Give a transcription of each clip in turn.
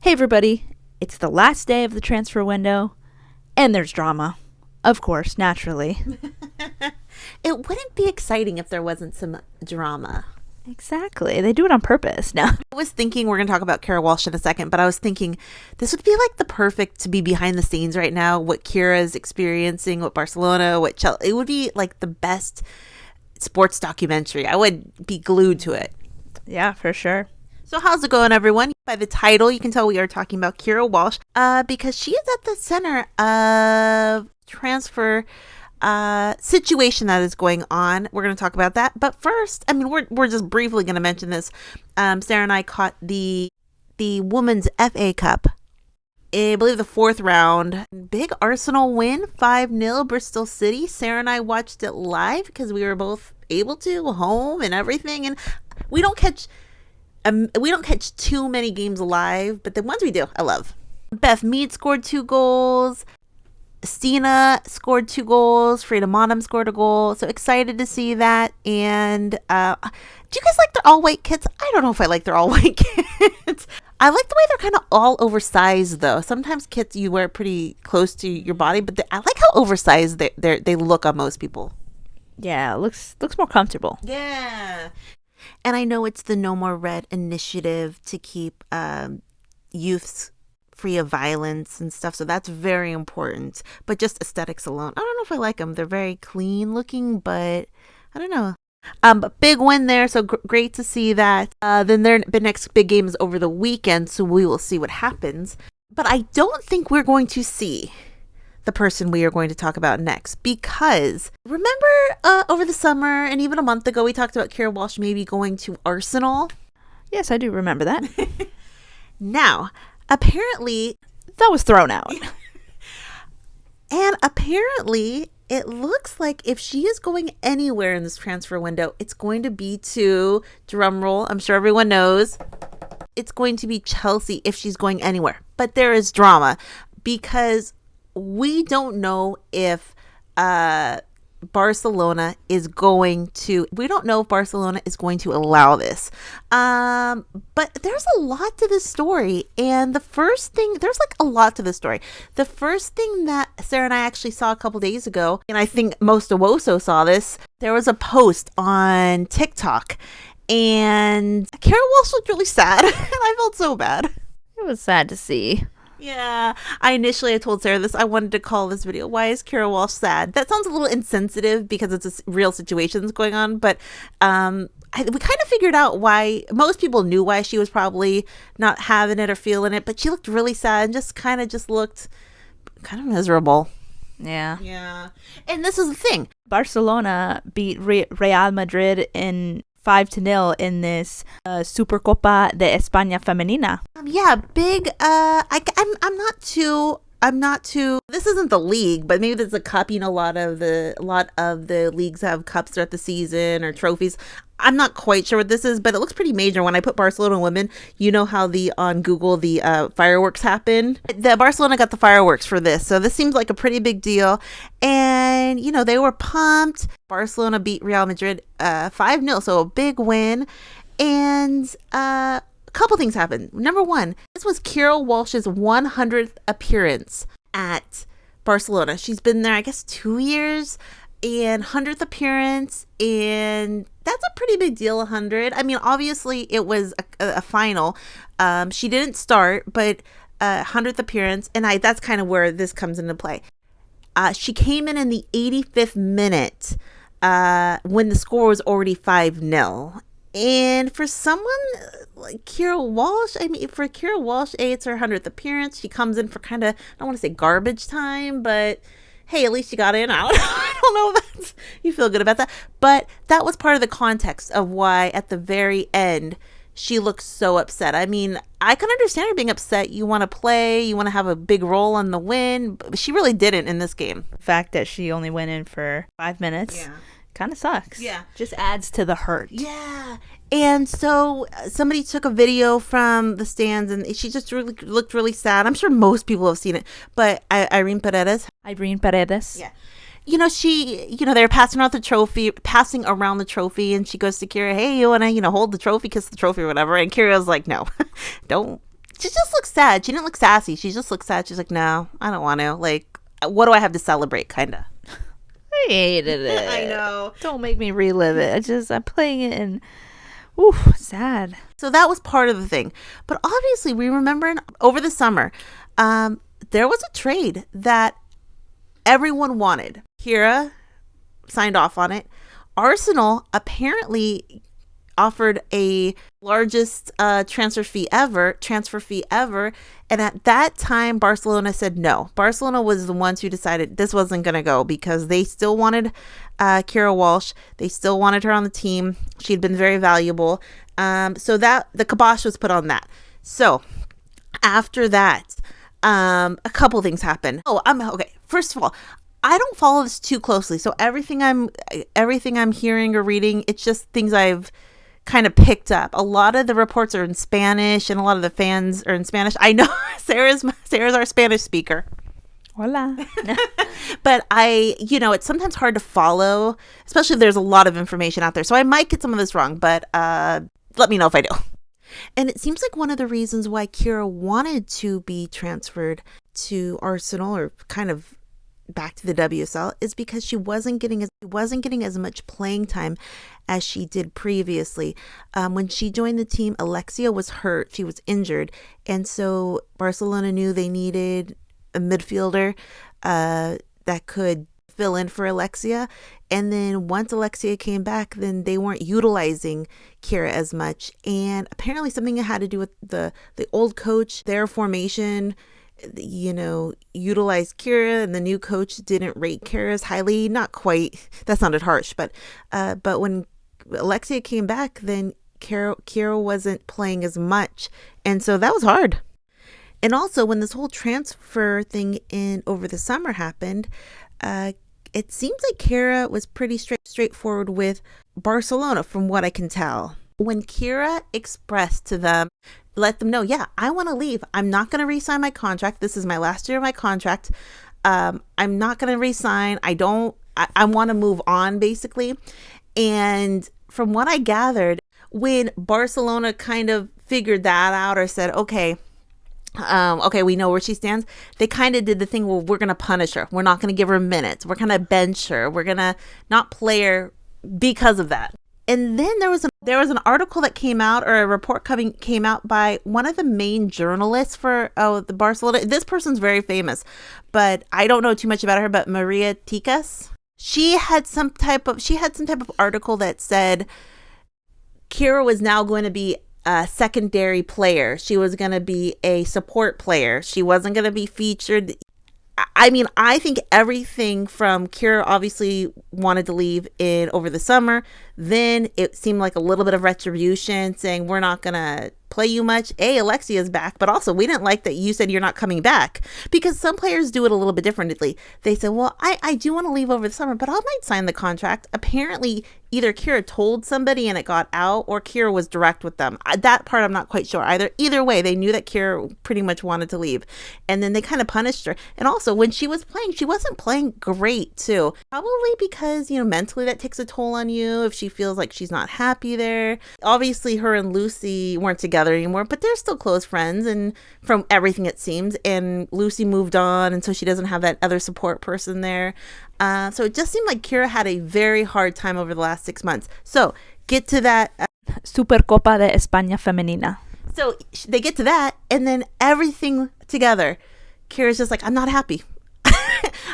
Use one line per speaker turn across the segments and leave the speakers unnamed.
Hey everybody, it's the last day of the transfer window, and there's drama. Of course, naturally.
It wouldn't be exciting if there wasn't some drama.
Exactly. They do it on purpose. Now,
I was thinking, we're going to talk about Keira Walsh in a second, but I was thinking this would be like the perfect to be behind the scenes right now, what Keira is experiencing, what Barcelona, what Chelsea. It would be like the best sports documentary. I would be glued to it.
yeah, for sure.
So how's it going, everyone? By the title, you can tell we are talking about Keira Walsh because she is at the center of transfer situation that is going on. We're going to talk about that. But first, I mean, we're just briefly going to mention this. Sara and I caught the Women's FA Cup. I believe the fourth round. Big Arsenal win, 5-0 Bristol City. Sara and I watched it live because we were both able to, home and everything. And we don't catch too many games live, but the ones we do, I love. Beth Mead scored 2 goals. Stina scored 2 goals. Freda Monum scored a goal. So excited to see that. And do you guys like their all-white kits? I don't know if I like their all-white kits. I like the way they're kind of all oversized, though. Sometimes kits you wear pretty close to your body, but I like how oversized they look on most people.
Yeah, it looks more comfortable.
Yeah. And I know it's the No More Red initiative to keep youths free of violence and stuff. So that's very important. But just aesthetics alone, I don't know if I like them. They're very clean looking, but I don't know. But big win there. So great to see that. Then the next big game is over the weekend. So we will see what happens. But I don't think we're going to see the person we are going to talk about next, because remember over the summer and even a month ago we talked about Keira Walsh maybe going to Arsenal.
Yes, I do remember that.
Now, apparently
that was thrown out.
And apparently it looks like if she is going anywhere in this transfer window, it's going to be to, drum roll, I'm sure everyone knows, it's going to be Chelsea if she's going anywhere. But there is drama because we don't know if Barcelona is going to allow this. But there's a lot to this story. And there's like a lot to this story. The first thing that Sara and I actually saw a couple days ago, and I think most of Woso saw this, there was a post on TikTok. And Keira Walsh looked really sad. And I felt so bad.
It was sad to see.
Yeah, I told Sara this. I wanted to call this video, "Why is Keira Walsh sad?" That sounds a little insensitive because it's a real situation that's going on. But we kind of figured out why. Most people knew why she was probably not having it or feeling it. But she looked really sad and just looked kind of miserable.
Yeah.
Yeah. And this is the thing.
Barcelona beat Real Madrid in 5-0 in this Supercopa de España Femenina.
Yeah, big. I'm not too. This isn't the league, but maybe there's a cup. You know, a lot of the leagues have cups throughout the season or trophies. I'm not quite sure what this is, but it looks pretty major. When I put Barcelona women, you know how on Google the fireworks happen. The Barcelona got the fireworks for this, so this seems like a pretty big deal. And you know they were pumped. Barcelona beat Real Madrid 5-0, so a big win. And a couple things happened. Number one, this was Keira Walsh's 100th appearance at Barcelona. She's been there, I guess, 2 years. And 100th appearance, and that's a pretty big deal, 100. I mean, obviously, it was a final. She didn't start, but 100th appearance, and that's kind of where this comes into play. She came in the 85th minute when the score was already 5-0. And for someone like Keira Walsh, for Keira Walsh, it's her 100th appearance. She comes in for kind of, I don't want to say garbage time, but hey, at least you got in out. I don't know if you feel good about that. But that was part of the context of why at the very end she looked so upset. I mean, I can understand her being upset. You want to play, you want to have a big role on the win, but she really didn't in this game.
The fact that she only went in for 5 minutes kind of sucks.
Yeah.
Just adds to the hurt.
Yeah. And so somebody took a video from the stands and she just really looked really sad. I'm sure most people have seen it, but Irene Paredes.
Yeah.
You know, they were passing around the trophy, and she goes to Keira, hey, you want to, hold the trophy, kiss the trophy or whatever. And Keira's like, no, don't just looks sad. She didn't look sassy. She just looked sad. She's like, no, I don't want to. Like, what do I have to celebrate, kind of.
I hated it.
I know.
Don't make me relive it. I'm playing it and, ooh, sad.
So that was part of the thing. But obviously, we remember over the summer, there was a trade that everyone wanted. Keira signed off on it. Arsenal apparently offered a largest transfer fee ever, and at that time Barcelona said no. Barcelona was the ones who decided this wasn't going to go because they still wanted Keira Walsh. They still wanted her on the team. She'd been very valuable, so that the kibosh was put on that. So after that, a couple things happened. Okay, first of all, I don't follow this too closely, so everything I'm hearing or reading, it's just things I've kind of picked up. A lot of the reports are in Spanish, and a lot of the fans are in Spanish. I know Sarah's our Spanish speaker.
Hola.
But it's sometimes hard to follow, especially if there's a lot of information out there. So I might get some of this wrong, but let me know if I do. And it seems like one of the reasons why Keira wanted to be transferred to Arsenal, or kind of back to the WSL, is because she wasn't getting as much playing time as she did previously. When she joined the team, Alexia was hurt. She was injured. And so Barcelona knew they needed a midfielder that could fill in for Alexia. And then once Alexia came back, then they weren't utilizing Keira as much. And apparently something had to do with the old coach, their formation, utilized Keira, and the new coach didn't rate Keira as highly. Not quite. That sounded harsh, but when Alexia came back, then Keira wasn't playing as much, and so that was hard. And also, when this whole transfer thing over the summer happened, it seems like Keira was pretty straightforward with Barcelona, from what I can tell. When Keira expressed to them, let them know, yeah, I want to leave. I'm not going to re-sign my contract. This is my last year of my contract. I'm not going to re-sign. I want to move on, basically. And from what I gathered, when Barcelona kind of figured that out, or said, okay, we know where she stands, they kind of did the thing, well, we're going to punish her. We're not going to give her minutes. We're going to bench her. We're going to not play her because of that. And then there was an article that came out, or a report came out by one of the main journalists for the Barcelona. This person's very famous, but I don't know too much about her. But Maria Tikas, she had some type of article that said Keira was now going to be a secondary player. She was going to be a support player. She wasn't going to be featured. I mean, I think everything from Keira obviously wanted to leave over the summer. Then it seemed like a little bit of retribution, saying we're not going to play you much. Alexia's back, but also we didn't like that you said you're not coming back, because some players do it a little bit differently. They said, well, I do want to leave over the summer, but I might sign the contract. Apparently, either Keira told somebody and it got out, or Keira was direct with them. That part I'm not quite sure either. Either way, they knew that Keira pretty much wanted to leave, and then they kind of punished her. And also, when she was playing, she wasn't playing great too. Probably because, mentally that takes a toll on you if she feels like she's not happy there. Obviously, her and Lucy weren't together anymore, but they're still close friends, and from everything it seems, and Lucy moved on, and so she doesn't have that other support person there. So it just seemed like Keira had a very hard time over the last 6 months. So get to that
Supercopa de España Femenina.
So they get to that, and then everything together, Keira's just like, I'm not happy.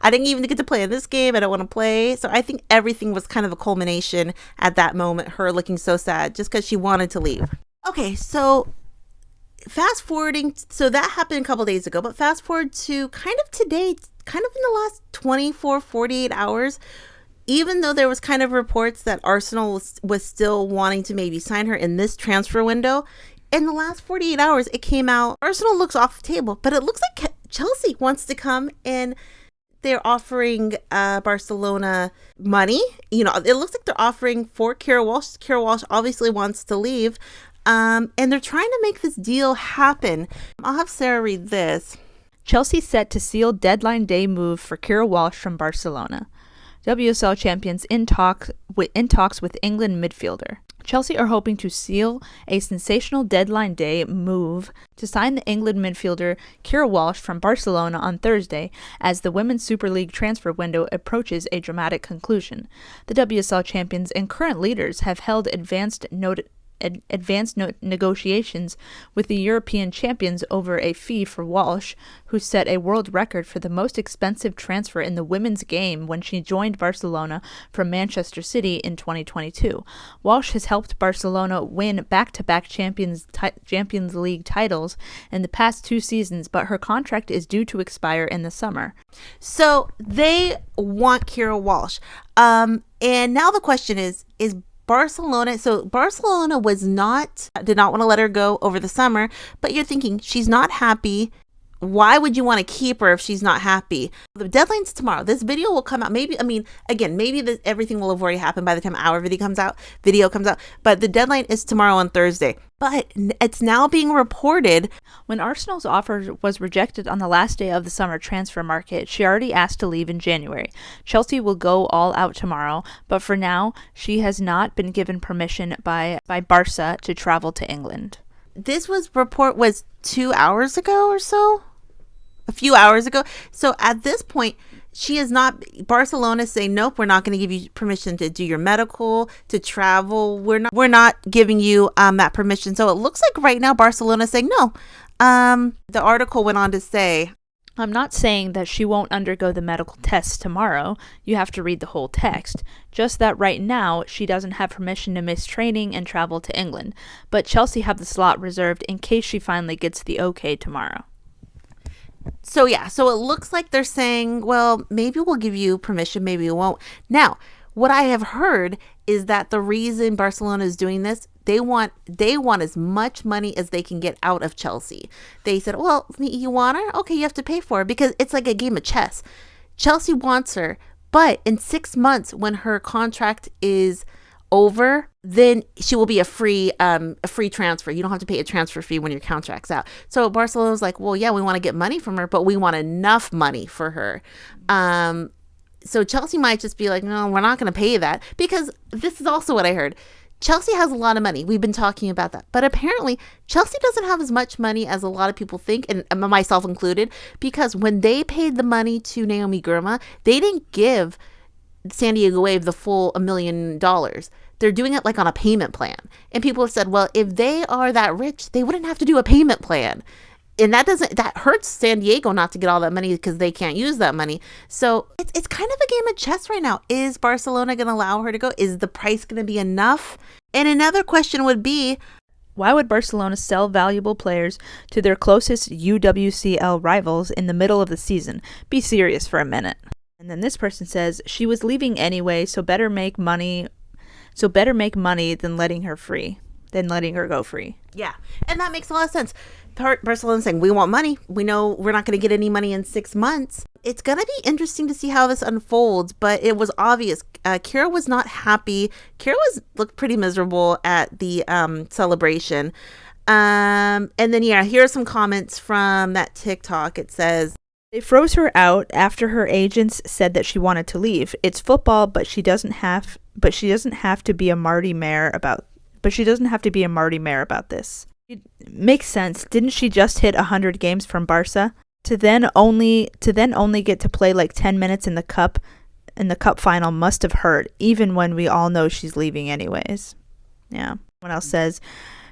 I didn't even get to play in this game. I don't want to play. So I think everything was kind of a culmination at that moment, her looking so sad just because she wanted to leave. Okay, so fast forwarding. So that happened a couple days ago, but fast forward to kind of today, kind of in the last 48 hours, even though there was kind of reports that Arsenal was still wanting to maybe sign her in this transfer window, in the last 48 hours, it came out, Arsenal looks off the table, but it looks like Chelsea wants to come, and they're offering Barcelona money. It looks like they're offering for Keira Walsh. Keira Walsh obviously wants to leave, and they're trying to make this deal happen. I'll have Sarah read this.
Chelsea set to seal deadline day move for Keira Walsh from Barcelona. WSL champions in talks with England midfielder. Chelsea are hoping to seal a sensational deadline day move to sign the England midfielder Keira Walsh from Barcelona on Thursday as the Women's Super League transfer window approaches a dramatic conclusion. The WSL champions and current leaders have held advanced negotiations with the European champions over a fee for Walsh, who set a world record for the most expensive transfer in the women's game when she joined Barcelona from Manchester City in 2022. Walsh has helped Barcelona win back-to-back Champions League titles in the past 2 seasons, but her contract is due to expire in the summer.
So they want Keira Walsh. And now the question is Barcelona, so Barcelona did not want to let her go over the summer, but you're thinking she's not happy. Why would you want to keep her if she's not happy? The deadline's tomorrow. This video will come out. Maybe everything will have already happened by the time our video comes out. But the deadline is tomorrow on Thursday. But it's now being reported.
When Arsenal's offer was rejected on the last day of the summer transfer market, she already asked to leave in January. Chelsea will go all out tomorrow, but for now, she has not been given permission by Barca to travel to England.
This report was 2 hours ago or so. A few hours ago. So at this point, Barcelona is saying, nope, we're not going to give you permission to do your medical, to travel. We're not giving you that permission. So it looks like right now Barcelona is saying no. The article went on to say,
I'm not saying that she won't undergo the medical tests tomorrow. You have to read the whole text. Just that right now, she doesn't have permission to miss training and travel to England. But Chelsea have the slot reserved in case she finally gets the okay tomorrow.
So it looks like they're saying, well, maybe we'll give you permission, maybe we won't. Now, what I have heard is that the reason Barcelona is doing this, they want as much money as they can get out of Chelsea. They said, well, you want her? Okay, you have to pay for her, because it's like a game of chess. Chelsea wants her, but in 6 months when her contract is over, then she will be a free transfer. You don't have to pay a transfer fee when your contract's out. So Barcelona was like, well, yeah, we want to get money from her, but we want enough money for her. So Chelsea might just be like, no, we're not going to pay that, because this is also what I heard. Chelsea has a lot of money. We've been talking about that. But apparently, Chelsea doesn't have as much money as a lot of people think, and myself included, because when they paid the money to Naomi Girma, they didn't give San Diego Wave the full $1 million. They're doing it like on a payment plan. And people have said, well, if they are that rich, they wouldn't have to do a payment plan. And that hurts San Diego not to get all that money, because they can't use that money. So it's kind of a game of chess right now. Is Barcelona going to allow her to go? Is the price going to be enough? And another question would be,
why would Barcelona sell valuable players to their closest UWCL rivals in the middle of the season? Be serious for a minute. And then this person says, she was leaving anyway, so better make money than letting her go free.
Yeah, and that makes a lot of sense. Barcelona's saying, we want money. We know we're not going to get any money in 6 months. It's going to be interesting to see how this unfolds, but it was obvious. Keira was not happy. Keira looked pretty miserable at the celebration. And then, here are some comments from that TikTok. It says,
they froze her out after her agents said that she wanted to leave. It's football, but she doesn't have to be a Marty Mayer about this. It makes sense. Didn't she just hit 100 games from Barca to then only get to play like 10 minutes in the cup final must have hurt, even when we all know she's leaving anyways. Yeah. Someone else says,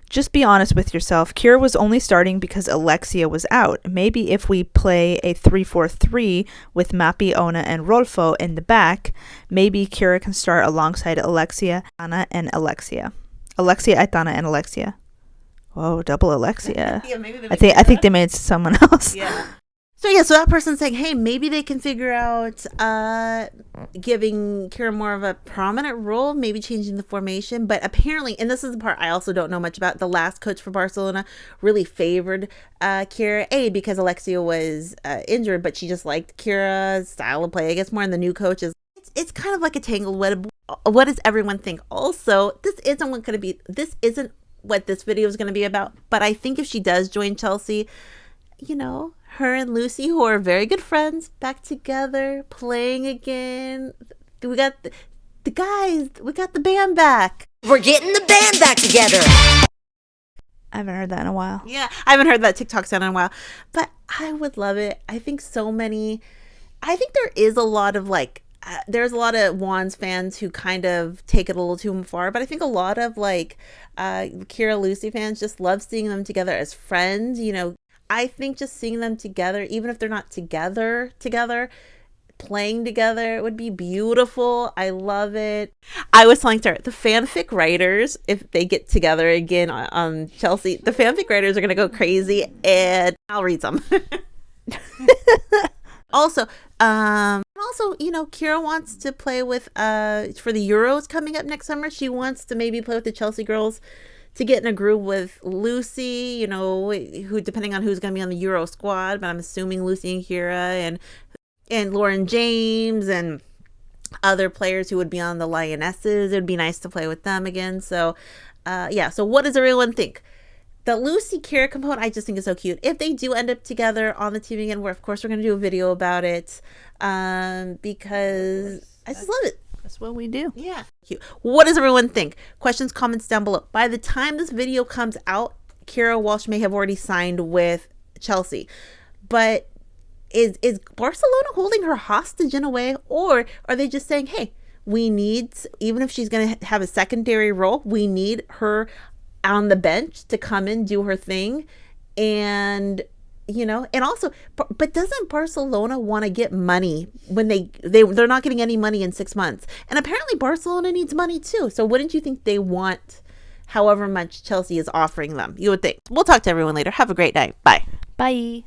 just be honest with yourself. Keira was only starting because Alexia was out. Maybe if we play a 3-4-3 with Mappy, Ona, and Rolfo in the back, maybe Keira can start alongside Alexia, Aitana, and Alexia. Aitana, and Alexia. Whoa, double Alexia.
Yeah, maybe
I think they made someone else.
Yeah. So that person's saying, hey, maybe they can figure out giving Keira more of a prominent role, maybe changing the formation. But apparently, and this is the part I also don't know much about, the last coach for Barcelona really favored Keira, because Alexia was injured, but she just liked Keira's style of play. I guess more in the new coaches. It's kind of like a tangled web. What does everyone think? Also, this isn't what this video is going to be about. But I think if she does join Chelsea, her and Lucy, who are very good friends, back together, playing again. We got the guys, we got the band back.
We're getting the band back together.
I haven't heard that in a while.
Yeah, I haven't heard that TikTok sound in a while, but I would love it. I think there is a lot of like, there's a lot of Wonze fans who kind of take it a little too far, but I think a lot of like Keira Lucy fans just love seeing them together as friends. You know, I think just seeing them together, even if they're not together, playing together, it would be beautiful. I love it. I was telling Sara, the fanfic writers, if they get together again on Chelsea, the fanfic writers are going to go crazy, and I'll read some. Also, you know, Keira wants to play with, for the Euros coming up next summer, she wants to maybe play with the Chelsea girls to get in a group with Lucy, you know, who, depending on who's going to be on the Euro squad, but I'm assuming Lucy and Keira and Lauren James and other players who would be on the Lionesses. It would be nice to play with them again. So, yeah. So what does everyone think? The Lucy Keira component, I just think is so cute. If they do end up together on the team again, of course we're going to do a video about it, because I just love it.
That's what we do.
Yeah. Cute. What does everyone think? Questions, comments down below. By the time this video comes out, Keira Walsh may have already signed with Chelsea, but is Barcelona holding her hostage in a way, or are they just saying, hey, we need, even if she's going to have a secondary role, we need her on the bench to come in, do her thing, and you know, and also, but doesn't Barcelona want to get money when they're not getting any money in 6 months, and apparently Barcelona needs money too. So wouldn't you think they want however much Chelsea is offering them? You would think. We'll talk to everyone later. Have a great night. Bye.
Bye.